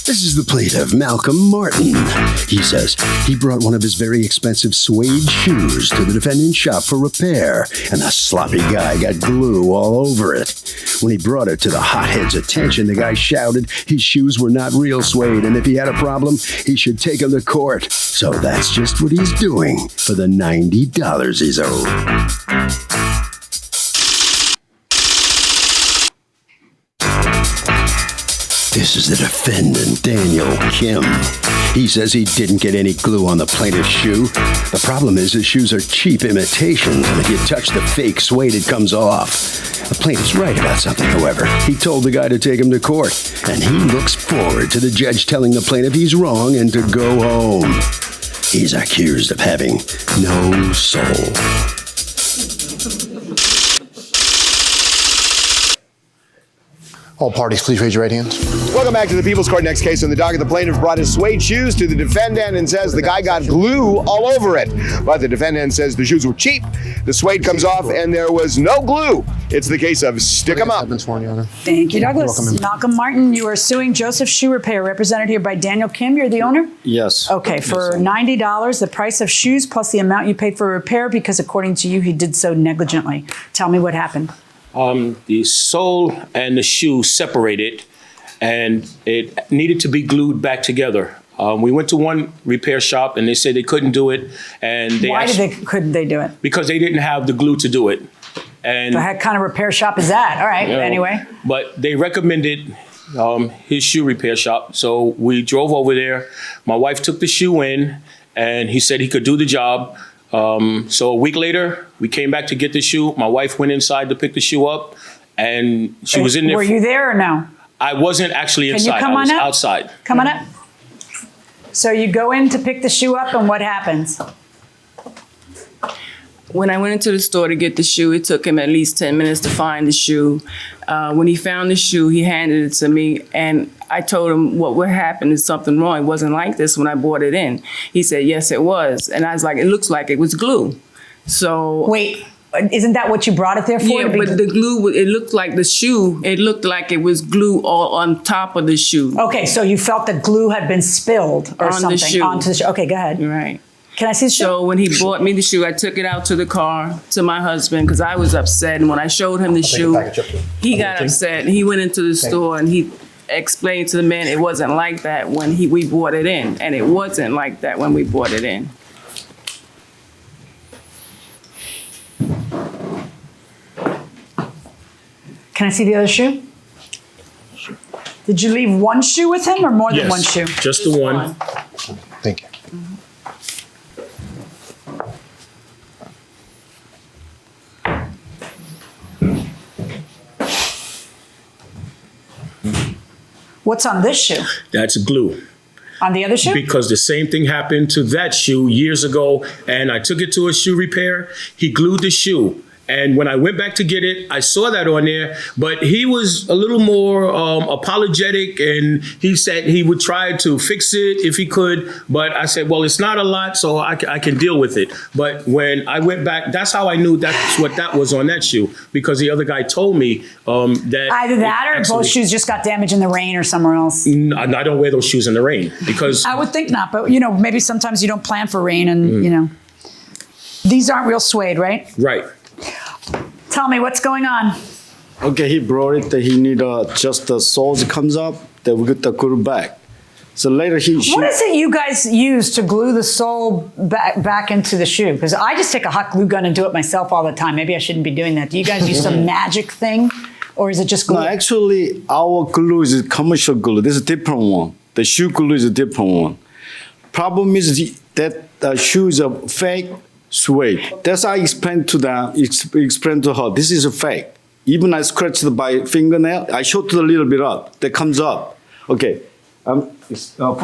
This is the plaintiff, Malcolm Martin. He says he brought one of his very expensive suede shoes to the defendant's shop for repair, and the sloppy guy got glue all over it. When he brought it to the hothead's attention, the guy shouted his shoes were not real suede, and if he had a problem, he should take them to court. So that's just what he's doing for the $90 he's owed. This is the defendant, Daniel Kim. He says he didn't get any glue on the plaintiff's shoe. The problem is his shoes are cheap imitations, and if you touch the fake suede, it comes off. The plaintiff's right about something, however. He told the guy to take him to court, and he looks forward to the judge telling the plaintiff he's wrong and to go home. He's accused of having no soul. All parties, please raise your right hands. Welcome back to the People's Court. Next case on the docket. The plaintiff brought his suede shoes to the defendant and says the guy got glue all over it. But the defendant says the shoes were cheap, the suede comes off, and there was no glue. It's the case of stick 'em up. Thank you, Douglas. Malcolm Martin, you are suing Joseph Shoe Repair, represented here by Daniel Kim. You're the owner? Yes. Okay, for $90, the price of shoes plus the amount you paid for repair because according to you, he did so negligently. Tell me what happened. The sole and the shoe separated, and it needed to be glued back together. We went to one repair shop, and they said they couldn't do it. And they couldn't they do it? Because they didn't have the glue to do it. And what kind of repair shop is that? All right, anyway. But they recommended his shoe repair shop, so we drove over there. My wife took the shoe in, and he said he could do the job. So a week later, we came back to get the shoe. My wife went inside to pick the shoe up, and she was in there. Were you there or no? I wasn't actually inside. Can you come I was on up? outside. Come on up. So you go in to pick the shoe up, and what happens? When I went into the store to get the shoe, it took him at least 10 minutes to find the shoe. When he found the shoe, he handed it to me, and I told him what happened is something wrong. It wasn't like this when I brought it in. He said, yes, it was. And I was like, it looks like it was glue. So wait, isn't that what you brought it there for? Yeah, but the glue, it looked like the shoe, it looked like it was glue all on top of the shoe. Okay, so you felt that glue had been spilled or on something the shoe. onto the shoe. Okay, go ahead. Right. Can I see the shoe? So when he bought me the shoe, I took it out to the car to my husband because I was upset. And when I showed him the shoe, he got upset. He went into the store and he explained to the man it wasn't like that when we bought it in. And it wasn't like that when we bought it in. Can I see the other shoe? Did you leave one shoe with him or more than one shoe? Just the one. Thank you. What's on this shoe? That's glue. On the other shoe? Because the same thing happened to that shoe years ago, and I took it to a shoe repair. He glued the shoe. And when I went back to get it, I saw that on there, but he was a little more apologetic, and he said he would try to fix it if he could. But I said, well, it's not a lot, so I can deal with it. But when I went back, that's how I knew that's what that was on that shoe, because the other guy told me that. Either that or both shoes just got damaged in the rain or somewhere else. I don't wear those shoes in the rain because. I would think not, but maybe sometimes you don't plan for rain and, These aren't real suede, right? Right. Tell me what's going on. Okay, he brought it. He need just the soles comes up. Then we get the glue back. So later What is it you guys use to glue the sole back into the shoe? Because I just take a hot glue gun and do it myself all the time. Maybe I shouldn't be doing that. Do you guys use some magic thing, or is it just glue? No, actually, our glue is a commercial glue. This is a different one. The shoe glue is a different one. Problem is that the shoes are fake suede. That's how I explained to them. Explained to her. This is a fake. Even I scratched by fingernail. I showed it a little bit up. That comes up. Okay. For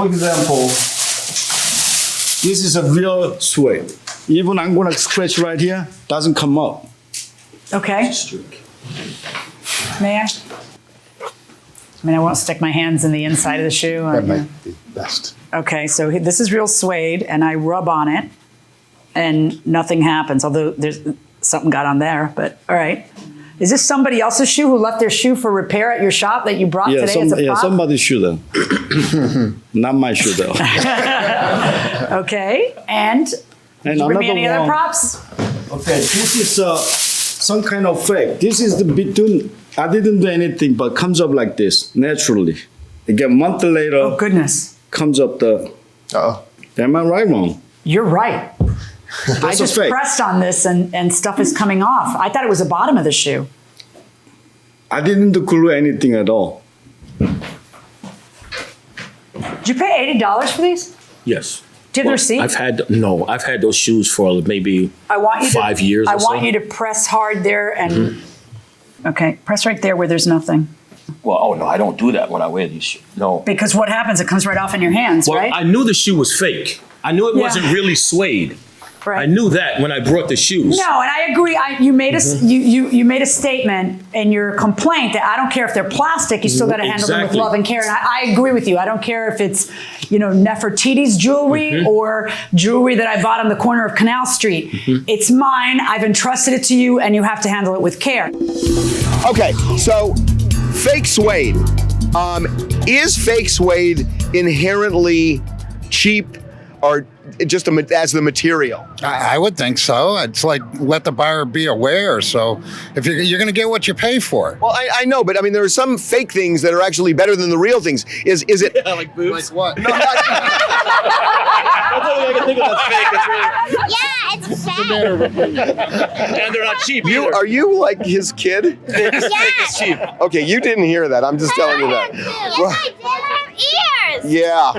example, this is a real suede. Even I'm gonna scratch right here. Doesn't come up. Okay. May I? I won't stick my hands in the inside of the shoe. That might be best. Okay, so this is real suede, and I rub on it, and nothing happens, although there's something got on there, but all right. Is this somebody else's shoe who left their shoe for repair at your shop that you brought today as a prop? Somebody's shoe though. Not my shoe though. Okay, and did you bring me any other props? Okay, this is some kind of fake. This is the between. I didn't do anything, but comes up like this naturally. Again, a month later. Oh goodness. Comes up the. Am I right or wrong? You're right. I just pressed on this and stuff is coming off. I thought it was the bottom of the shoe. I didn't glue anything at all. Did you pay $80 for these? Yes. Do you have the receipt? I've had those shoes for maybe 5 years. I want you to press hard there and okay, press right there where there's nothing. Well, oh no, I don't do that when I wear these shoes. No. Because what happens? It comes right off in your hands, right? I knew the shoe was fake. I knew it wasn't really suede. Right. I knew that when I brought the shoes. No, and I agree. You made you made a statement in your complaint that I don't care if they're plastic, you still got to handle them with love and care. And I agree with you. I don't care if it's Nefertiti's jewelry or jewelry that I bought on the corner of Canal Street. It's mine. I've entrusted it to you, and you have to handle it with care. Okay, so fake suede. Is fake suede inherently cheap or just as the material? I would think so. It's like let the buyer be aware. So if you're going to get what you pay for. Well, I know, but I mean, there are some fake things that are actually better than the real things. Is it? Yeah, like boobs. Like what? No, That's the only thing I can think of that's fake. That's really. Yeah, it's fake. And they're not cheap. either. Are you like his kid? It's cheap. Okay, you didn't hear that. I'm just telling you that. Yes, I did. I have ears. Yeah.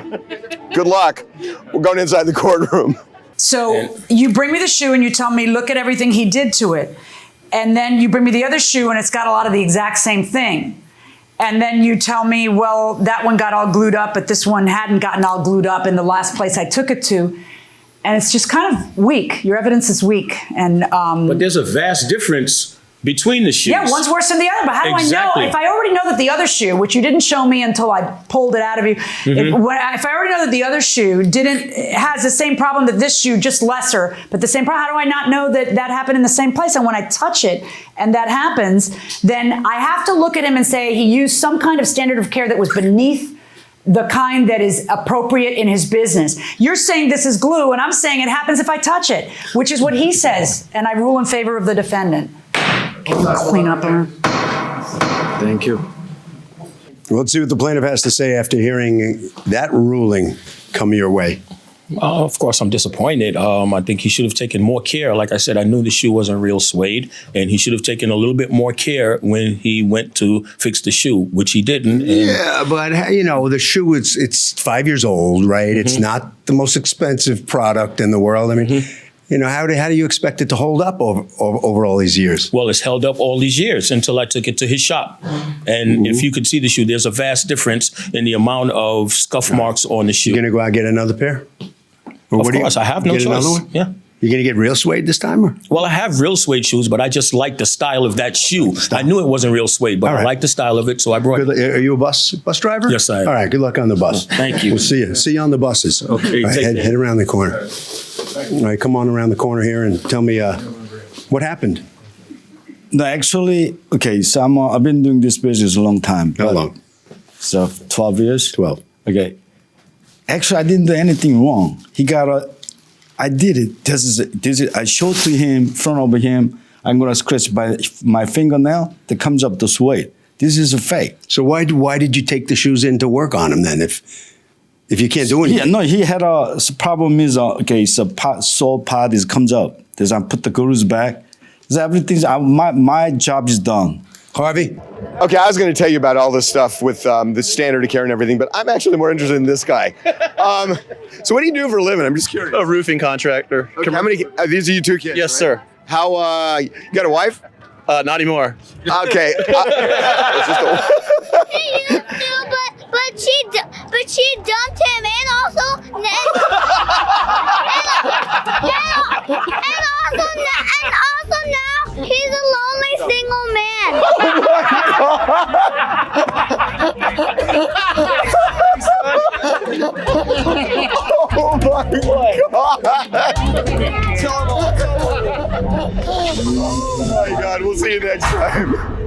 Good luck. We're going inside the courtroom. So you bring me the shoe and you tell me, look at everything he did to it. And then you bring me the other shoe and it's got a lot of the exact same thing. And then you tell me, well, that one got all glued up, but this one hadn't gotten all glued up in the last place I took it to. And it's just kind of weak. Your evidence is weak. And but there's a vast difference between the shoes. yeah, one's worse than the other. But how do Exactly. I know? If I already know that the other shoe, which you didn't show me until I pulled it out of you, if I already know that the other shoe has the same problem that this shoe, just lesser, but the same problem, how do I not know that that happened in the same place? And when I touch it and that happens, then I have to look at him and say he used some kind of standard of care that was beneath the kind that is appropriate in his business. You're saying this is glue, and I'm saying it happens if I touch it, which is what he says, and I rule in favor of the defendant. Can you clean up her? Thank you. Well, let's see what the plaintiff has to say after hearing that ruling come your way. Of course, I'm disappointed. I think he should have taken more care. Like I said, I knew the shoe wasn't real suede, and he should have taken a little bit more care when he went to fix the shoe, which he didn't. And Yeah, but the shoe, it's 5 years old, right? It's not the most expensive product in the world. I mean, how do you expect it to hold up over all these years? well, it's held up all these years until I took it to his shop. And if you could see the shoe, there's a vast difference in the amount of scuff marks on the shoe. You gonna go out and get another pair? Or Of what do you- course, I have no get choice. another one? Yeah. You gonna get real suede this time, or? Well, I have real suede shoes, but I just like the style of that shoe. I knew it wasn't real suede, but All right. I like the style of it, so I brought Good, it. are you a bus driver? Yes, I am. All right, good luck on the bus. Thank you. We'll see you. See you on the buses. Okay, All right, take care. head around the corner. All right, come on around the corner here and tell me what happened. No, actually, okay, so I've been doing this business a long time. How long? So 12 years? 12. Okay. Actually, I didn't do anything wrong. I did it. This is. I showed to him, front of him, I'm gonna scratch my fingernail that comes up the suede. This is a fake. So why did you take the shoes in to work on them then? If you can't do anything? Yeah, no, he had problem is sole part comes up. There's I put the glues back. So everything's my job is done. Harvey? Okay, I was going to tell you about all this stuff with the standard of care and everything, but I'm actually more interested in this guy. So what do you do for a living? I'm just curious. A roofing contractor. Okay, how many? These are you two kids? Yes, right? sir. How? You got a wife? Not anymore. Okay. It's just He used to, but she dumped him, and also now he's a lonely single man. Oh my God! Oh my God, we'll see you next time.